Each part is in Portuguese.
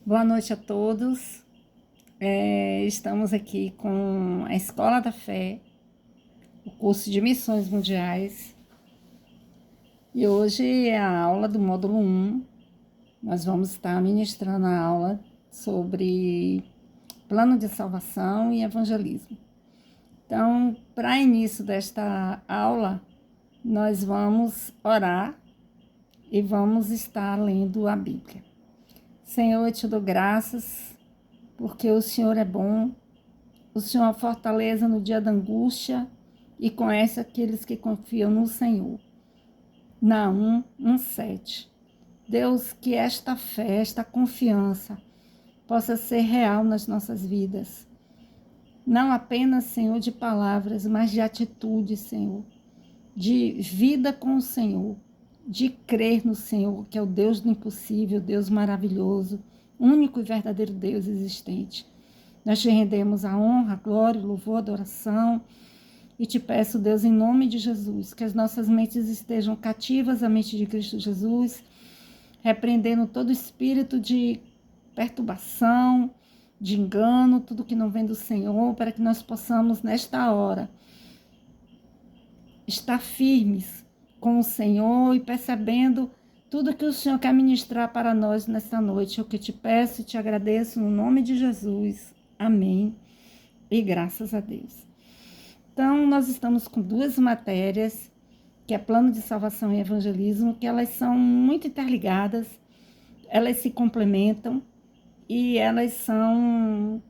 Boa noite a todos. Estamos aqui com a Escola da Fé, o curso de Missões Mundiais. E hoje é a aula do módulo 1. Nós vamos estar ministrando a aula sobre plano de salvação e evangelismo. Então, para início desta aula, nós vamos orar e vamos estar lendo a Bíblia. Senhor, eu te dou graças, porque o Senhor é bom, o Senhor é a fortaleza no dia da angústia e conhece aqueles que confiam no Senhor. Naum 1:7. Deus, que esta fé, esta confiança possa ser real nas nossas vidas. Não apenas, Senhor, de palavras, mas de atitude, Senhor. De vida com o Senhor. De crer no Senhor, que é o Deus do impossível, Deus maravilhoso, único e verdadeiro Deus existente. Nós te rendemos a honra, a glória, o louvor, a adoração. E te peço, Deus, em nome de Jesus, que as nossas mentes estejam cativas à mente de Cristo Jesus, repreendendo todo espírito de perturbação, de engano, tudo que não vem do Senhor, para que nós possamos, nesta hora, estar firmes com o Senhor e percebendo tudo que o Senhor quer ministrar para nós nesta noite. Eu que te peço e te agradeço no nome de Jesus. Amém. E graças a Deus. Então, nós estamos com duas matérias, que é plano de salvação e evangelismo, que elas são muito interligadas, elas se complementam e elas são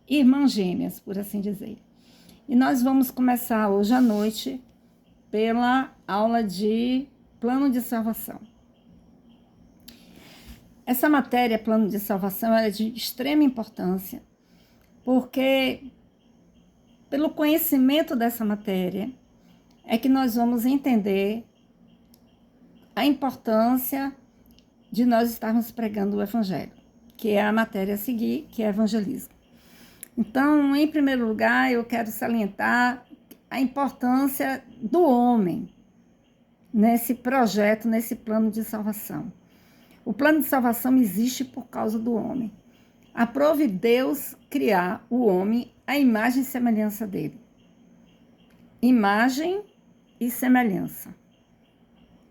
irmãs gêmeas, por assim dizer. E nós vamos começar hoje à noite pela aula de plano de salvação. Essa matéria, plano de salvação, é de extrema importância, porque pelo conhecimento dessa matéria é que nós vamos entender a importância de nós estarmos pregando o Evangelho, que é a matéria a seguir, que é evangelismo. Então, em primeiro lugar, eu quero salientar a importância do homem nesse projeto, nesse plano de salvação. O plano de salvação existe por causa do homem. Aprove Deus criar o homem à imagem e semelhança dele. Imagem e semelhança.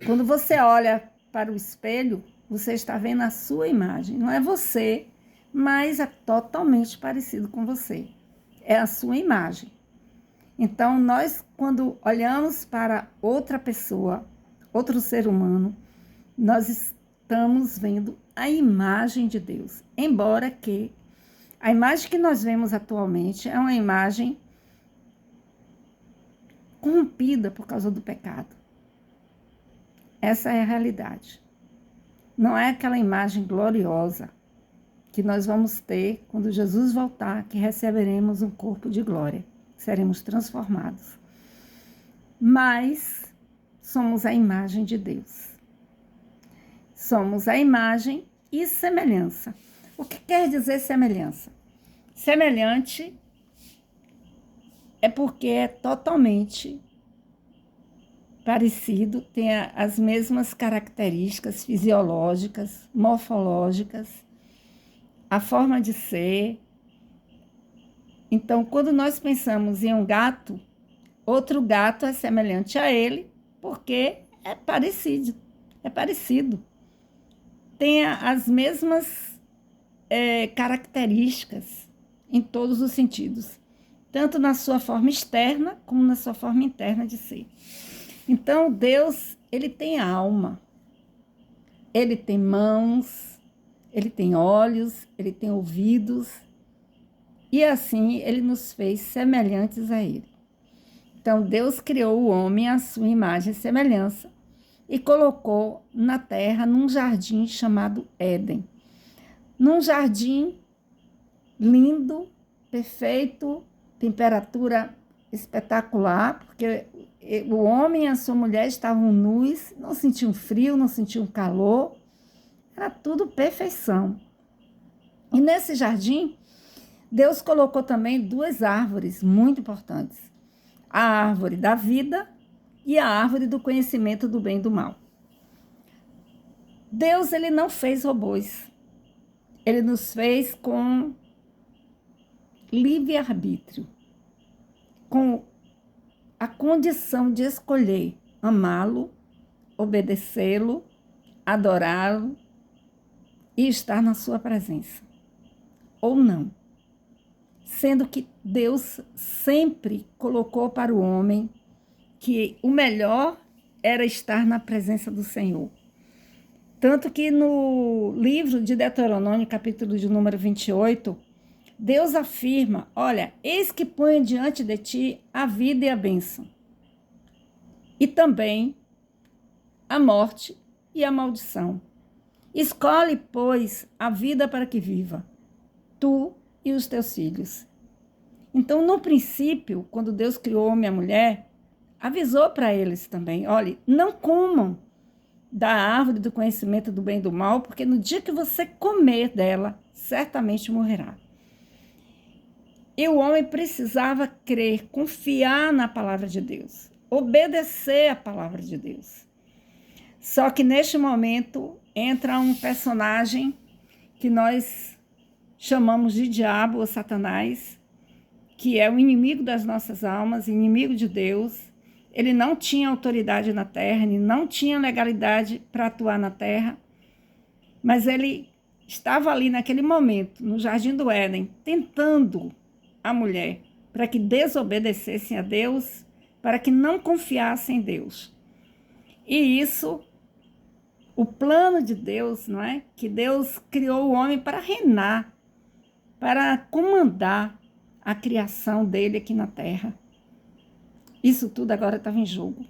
Quando você olha para o espelho, você está vendo a sua imagem. Não é você, mas é totalmente parecido com você. É a sua imagem. Então, nós, quando olhamos para outra pessoa, outro ser humano, nós estamos vendo a imagem de Deus. Embora que a imagem que nós vemos atualmente é uma imagem corrompida por causa do pecado. Essa é a realidade. Não é aquela imagem gloriosa que nós vamos ter quando Jesus voltar, que receberemos um corpo de glória. Seremos transformados. Mas somos a imagem de Deus. Somos a imagem e semelhança. O que quer dizer semelhança? Semelhante é porque é totalmente parecido, tem as mesmas características fisiológicas, morfológicas, a forma de ser. Então, quando nós pensamos em um gato, outro gato é semelhante a ele, porque é parecido, Tem as mesmas características em todos os sentidos, tanto na sua forma externa como na sua forma interna de ser. Então, Deus, ele tem alma, ele tem mãos, ele tem olhos, ele tem ouvidos, e assim ele nos fez semelhantes a ele. Então, Deus criou o homem à sua imagem e semelhança e colocou na terra num jardim chamado Éden. Num jardim lindo, perfeito, temperatura espetacular, porque o homem e a sua mulher estavam nus, não sentiam frio, não sentiam calor, era tudo perfeição. E nesse jardim, Deus colocou também duas árvores muito importantes. A árvore da vida e a árvore do conhecimento do bem e do mal. Deus, ele não fez robôs. Ele nos fez com livre-arbítrio, com a condição de escolher amá-lo, obedecê-lo, adorá-lo e estar na sua presença, ou não. Sendo que Deus sempre colocou para o homem que o melhor era estar na presença do Senhor. Tanto que no livro de Deuteronômio, capítulo de número 28, Deus afirma, olha, eis que ponho diante de ti a vida e a bênção, e também a morte e a maldição. Escolhe, pois, a vida para que viva, tu e os teus filhos. Então, no princípio, quando Deus criou o homem e a mulher, avisou para eles também, olha, não comam da árvore do conhecimento do bem e do mal, porque no dia que você comer dela, certamente morrerá. E o homem precisava crer, confiar na palavra de Deus, obedecer a palavra de Deus. Só que neste momento entra um personagem que nós chamamos de diabo ou Satanás, que é o inimigo das nossas almas, inimigo de Deus. Ele não tinha autoridade na terra, ele não tinha legalidade para atuar na terra, mas ele estava ali naquele momento, no Jardim do Éden, tentando a mulher para que desobedecessem a Deus, para que não confiassem em Deus. E isso, o plano de Deus, não é? Que Deus criou o homem para reinar, para comandar a criação dele aqui na terra. Isso tudo agora estava em jogo.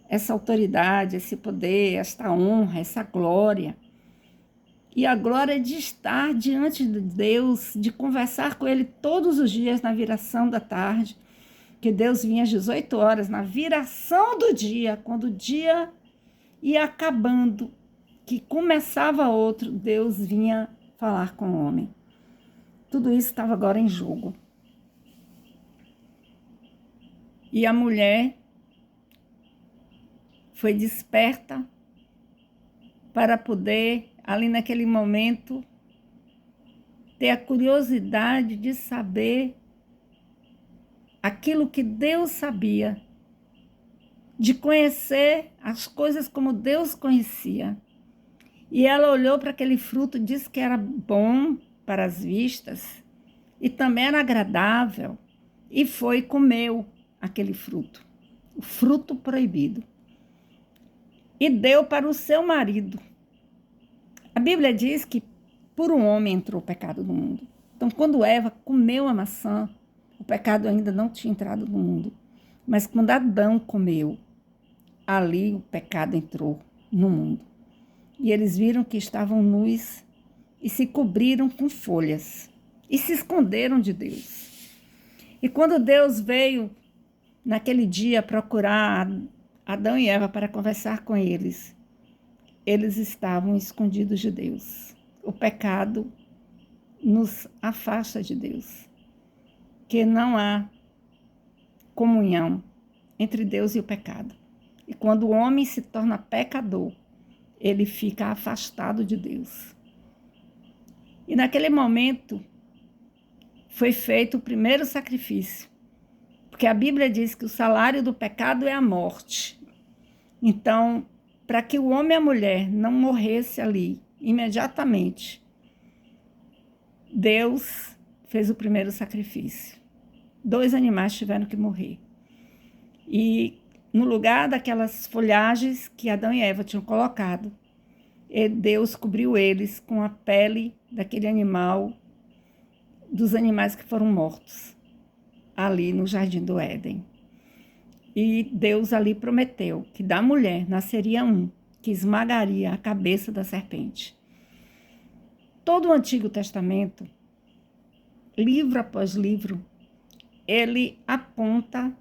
Essa autoridade, esse poder, esta honra, essa glória. E a glória de estar diante de Deus, de conversar com Ele todos os dias na viração da tarde, que Deus vinha às 18 horas, na viração do dia, quando o dia ia acabando, que começava outro, Deus vinha falar com o homem. Tudo isso estava agora em jogo. E a mulher foi desperta para poder, ali naquele momento, ter a curiosidade de saber aquilo que Deus sabia, de conhecer as coisas como Deus conhecia. E ela olhou para aquele fruto, disse que era bom para as vistas e também era agradável, e foi e comeu aquele fruto, o fruto proibido, e deu para o seu marido. A Bíblia diz que por um homem entrou o pecado no mundo. Então, quando Eva comeu a maçã, o pecado ainda não tinha entrado no mundo. Mas quando Adão comeu, ali o pecado entrou no mundo. E eles viram que estavam nus e se cobriram com folhas e se esconderam de Deus. E quando Deus veio naquele dia procurar Adão e Eva para conversar com eles, eles estavam escondidos de Deus. O pecado nos afasta de Deus, que não há comunhão entre Deus e o pecado. E quando o homem se torna pecador, ele fica afastado de Deus. E naquele momento foi feito o primeiro sacrifício, porque a Bíblia diz que o salário do pecado é a morte. Então, para que o homem e a mulher não morresse ali imediatamente, Deus fez o primeiro sacrifício. 2 animais tiveram que morrer. E no lugar daquelas folhagens que Adão e Eva tinham colocado, Deus cobriu eles com a pele daquele animal, dos animais que foram mortos, ali no Jardim do Éden. E Deus ali prometeu que da mulher nasceria um que esmagaria a cabeça da serpente. Todo o Antigo Testamento, livro após livro, ele aponta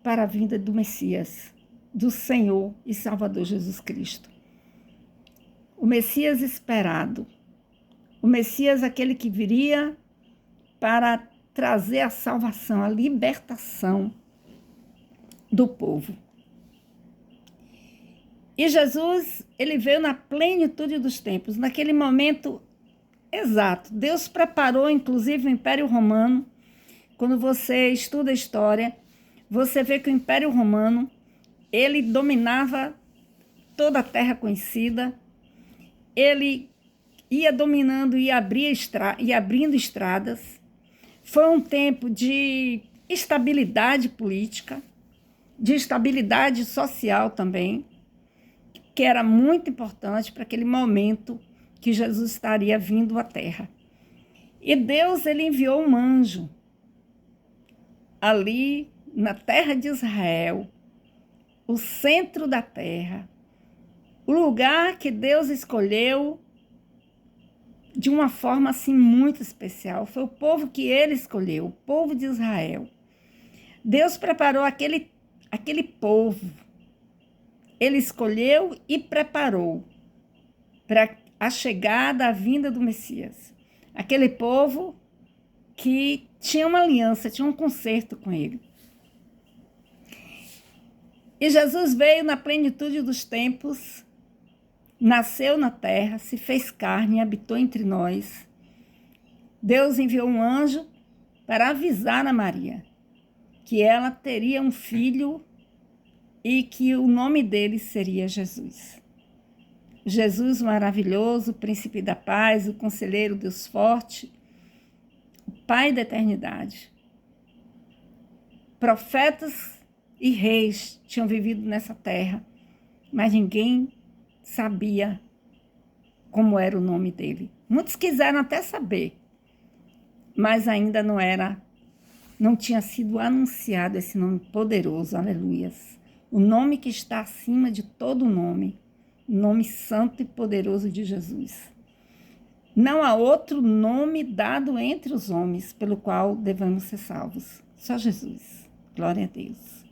para a vinda do Messias, do Senhor e Salvador Jesus Cristo. O Messias esperado, o Messias aquele que viria para trazer a salvação, a libertação do povo. E Jesus, ele veio na plenitude dos tempos, naquele momento Exato. Deus preparou, inclusive, o Império Romano. Quando você estuda a história, você vê que o Império Romano, ele dominava toda a terra conhecida, ele ia dominando e abrindo estradas. Foi um tempo de estabilidade política, de estabilidade social também, que era muito importante para aquele momento que Jesus estaria vindo à terra. E Deus, ele enviou um anjo ali na terra de Israel, o centro da terra, o lugar que Deus escolheu de uma forma assim muito especial. Foi o povo que ele escolheu, o povo de Israel. Deus preparou aquele povo. Ele escolheu e preparou para a chegada, a vinda do Messias. Aquele povo que tinha uma aliança, tinha um concerto com ele. E Jesus veio na plenitude dos tempos, nasceu na terra, se fez carne e habitou entre nós. Deus enviou um anjo para avisar a Maria que ela teria um filho e que o nome dele seria Jesus. Jesus maravilhoso, príncipe da paz, o conselheiro, Deus forte, o Pai da eternidade. Profetas e reis tinham vivido nessa terra, mas ninguém sabia como era o nome dele. Muitos quiseram até saber, mas ainda não tinha sido anunciado esse nome poderoso, aleluias. O nome que está acima de todo nome, o nome santo e poderoso de Jesus. Não há outro nome dado entre os homens pelo qual devemos ser salvos. Só Jesus. Glória a Deus.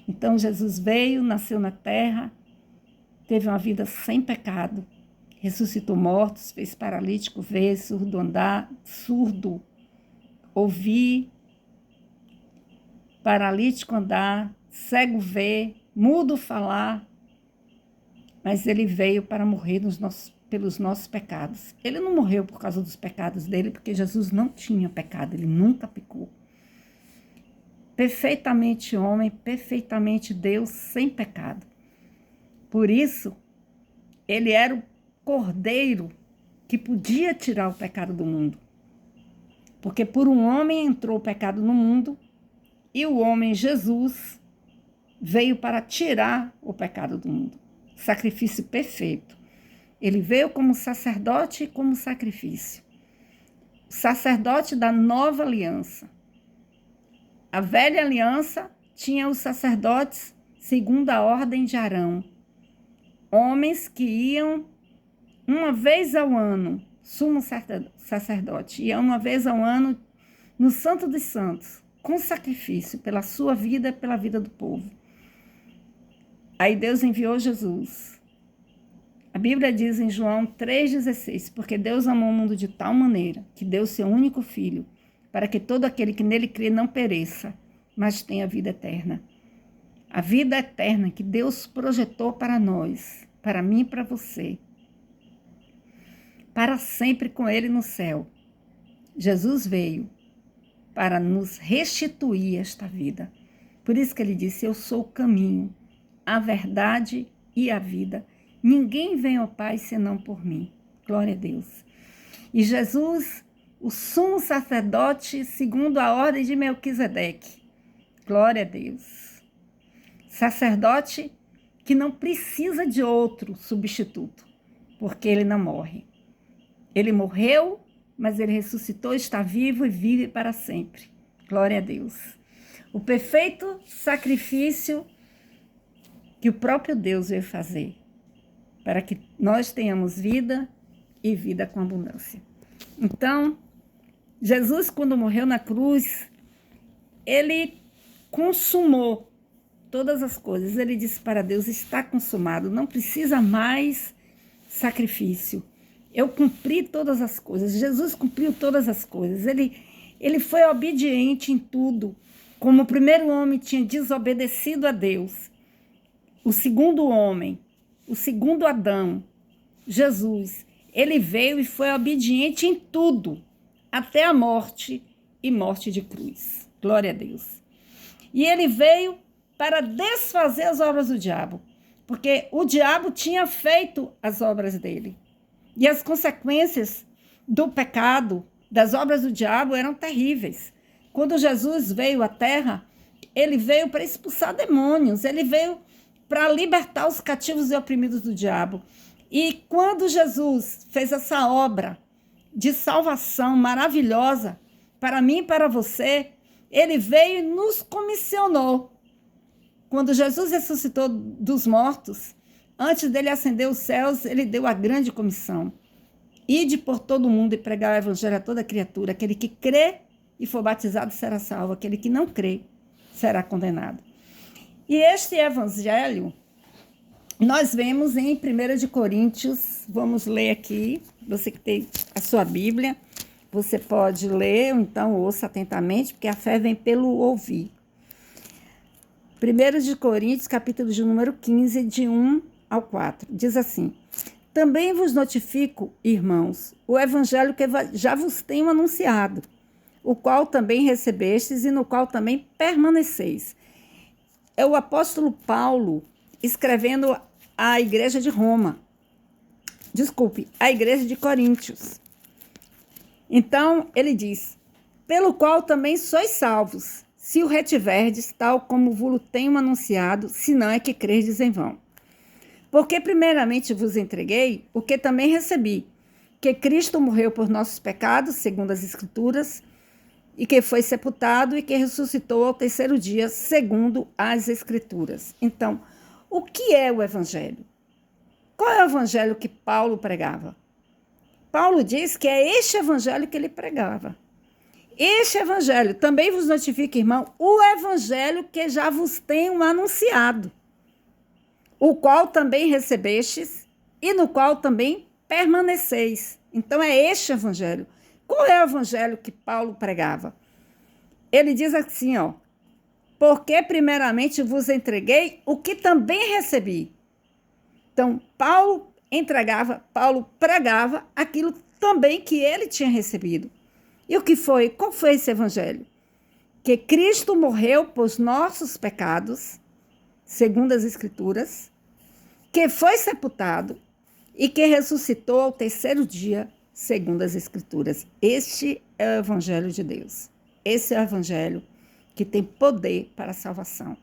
Então Jesus veio, nasceu na terra, teve uma vida sem pecado, ressuscitou mortos, fez paralítico ver, surdo andar, surdo ouvir, paralítico andar, cego ver, mudo falar, mas ele veio para morrer pelos nossos pecados. Ele não morreu por causa dos pecados dele, porque Jesus não tinha pecado, ele nunca pecou. Perfeitamente homem, perfeitamente Deus, sem pecado. Por isso, ele era o cordeiro que podia tirar o pecado do mundo. Porque por um homem entrou o pecado no mundo e o homem Jesus veio para tirar o pecado do mundo. Sacrifício perfeito. Ele veio como sacerdote e como sacrifício. Sacerdote da nova aliança. A velha aliança tinha os sacerdotes segundo a ordem de Arão. Homens que iam uma vez ao ano, sumo sacerdote, iam uma vez ao ano no Santo dos Santos, com sacrifício pela sua vida e pela vida do povo. Aí Deus enviou Jesus. A Bíblia diz em João 3,16, porque Deus amou o mundo de tal maneira que deu seu único filho, para que todo aquele que nele crê não pereça, mas tenha vida eterna. A vida eterna que Deus projetou para nós, para mim e para você, para sempre com ele no céu. Jesus veio para nos restituir esta vida. Por isso que ele disse, eu sou o caminho, a verdade e a vida. Ninguém vem ao Pai senão por mim. Glória a Deus. E Jesus, o sumo sacerdote, segundo a ordem de Melquisedeque. Glória a Deus. Sacerdote que não precisa de outro substituto, porque ele não morre. Ele morreu, mas ele ressuscitou, está vivo e vive para sempre. Glória a Deus. O perfeito sacrifício que o próprio Deus veio fazer, para que nós tenhamos vida e vida com abundância. Então, Jesus, quando morreu na cruz, ele consumou todas as coisas. Ele disse para Deus, está consumado, não precisa mais sacrifício. Eu cumpri todas as coisas. Jesus cumpriu todas as coisas. Ele foi obediente em tudo. Como o primeiro homem tinha desobedecido a Deus, o segundo homem, o segundo Adão, Jesus, ele veio e foi obediente em tudo, até a morte e morte de cruz. Glória a Deus. E ele veio para desfazer as obras do diabo, porque o diabo tinha feito as obras dele. E as consequências do pecado, das obras do diabo, eram terríveis. Quando Jesus veio à terra, ele veio para expulsar demônios, ele veio para libertar os cativos e oprimidos do diabo. E quando Jesus fez essa obra de salvação maravilhosa para mim e para você, ele veio e nos comissionou. Quando Jesus ressuscitou dos mortos, antes dele ascender os céus, ele deu a grande comissão: ide por todo mundo e pregar o evangelho a toda criatura. Aquele que crê e for batizado será salvo, aquele que não crê será condenado. E este evangelho nós vemos em 1 de Coríntios, vamos ler aqui, você que tem a sua Bíblia, você pode ler, ou então ouça atentamente, porque a fé vem pelo ouvir. 1 de Coríntios, capítulo de número 15, de 1 ao 4, diz assim: também vos notifico, irmãos, o evangelho que já vos tenho anunciado, o qual também recebestes e no qual também permaneceis. É o apóstolo Paulo escrevendo à igreja de Roma. Desculpe, à igreja de Coríntios. Então, ele diz: pelo qual também sois salvos, se o retiverdes, tal como vos tenho anunciado, se não é que crerdes em vão. Porque primeiramente vos entreguei o que também recebi, que Cristo morreu por nossos pecados, segundo as Escrituras, e que foi sepultado e que ressuscitou ao terceiro dia, segundo as Escrituras. Então, o que é o Evangelho? Qual é o Evangelho que Paulo pregava? Paulo diz que é este Evangelho que ele pregava. Este Evangelho, também vos notifica, irmão, o Evangelho que já vos tenho anunciado, o qual também recebestes e no qual também permaneceis. Então, é este Evangelho. Qual é o Evangelho que Paulo pregava? Ele diz assim, porque primeiramente vos entreguei o que também recebi. Então, Paulo pregava aquilo também que ele tinha recebido. E o que foi? Qual foi esse Evangelho? Que Cristo morreu por nossos pecados, segundo as Escrituras, que foi sepultado e que ressuscitou ao terceiro dia, segundo as Escrituras. Este é o Evangelho de Deus. Esse é o Evangelho que tem poder para a salvação.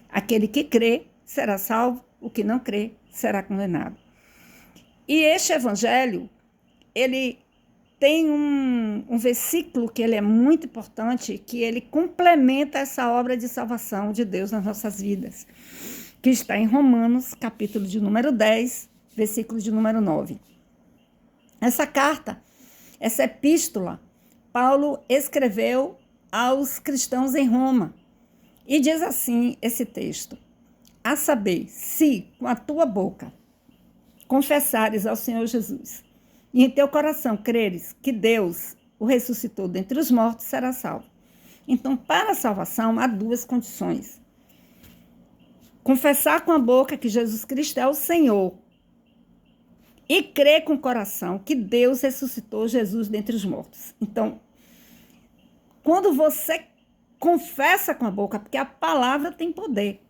Aquele que crê será salvo, o que não crê será condenado. E este Evangelho, ele tem um versículo que ele é muito importante, que ele complementa essa obra de salvação de Deus nas nossas vidas, que está em Romanos, capítulo de número 10, versículo de número 9. Essa carta, essa epístola, Paulo escreveu aos cristãos em Roma. E diz assim esse texto: a saber, se com a tua boca confessares ao Senhor Jesus e em teu coração creres que Deus o ressuscitou dentre os mortos, será salvo. Então, para a salvação, há duas condições: confessar com a boca que Jesus Cristo é o Senhor e crer com o coração que Deus ressuscitou Jesus dentre os mortos. Então, quando você confessa com a boca, porque a palavra tem poder,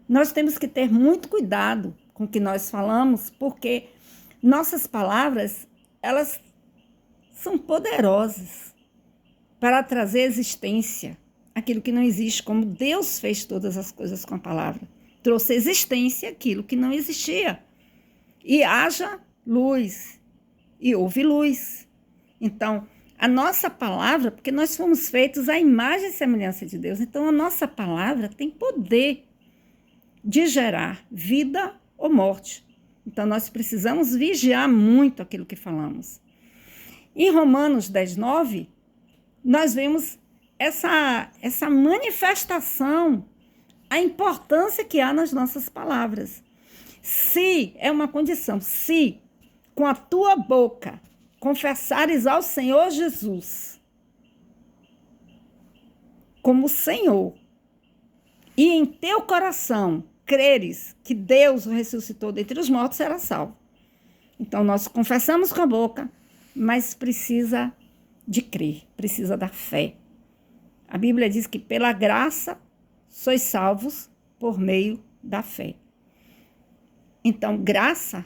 nós temos que ter muito cuidado com o que nós falamos, porque nossas palavras, elas são poderosas para trazer existência aquilo que não existe, como Deus fez todas as coisas com a palavra. Trouxe existência aquilo que não existia. E haja luz, e houve luz. Então, a nossa palavra, porque nós fomos feitos à imagem e semelhança de Deus, então a nossa palavra tem poder de gerar vida ou morte. Então, nós precisamos vigiar muito aquilo que falamos. Em Romanos 10, 9, nós vemos essa manifestação, a importância que há nas nossas palavras. Se, é uma condição, se com a tua boca confessares ao Senhor Jesus como Senhor e em teu coração creres que Deus o ressuscitou dentre os mortos, será salvo. Então, nós confessamos com a boca, mas precisa de crer, precisa da fé. A Bíblia diz que pela graça sois salvos por meio da fé. Então, graça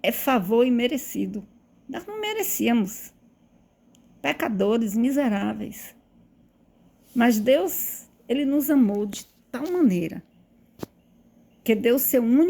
é favor imerecido. Nós não merecíamos. Pecadores, miseráveis. Mas Deus, Ele nos amou de tal maneira que deu seu único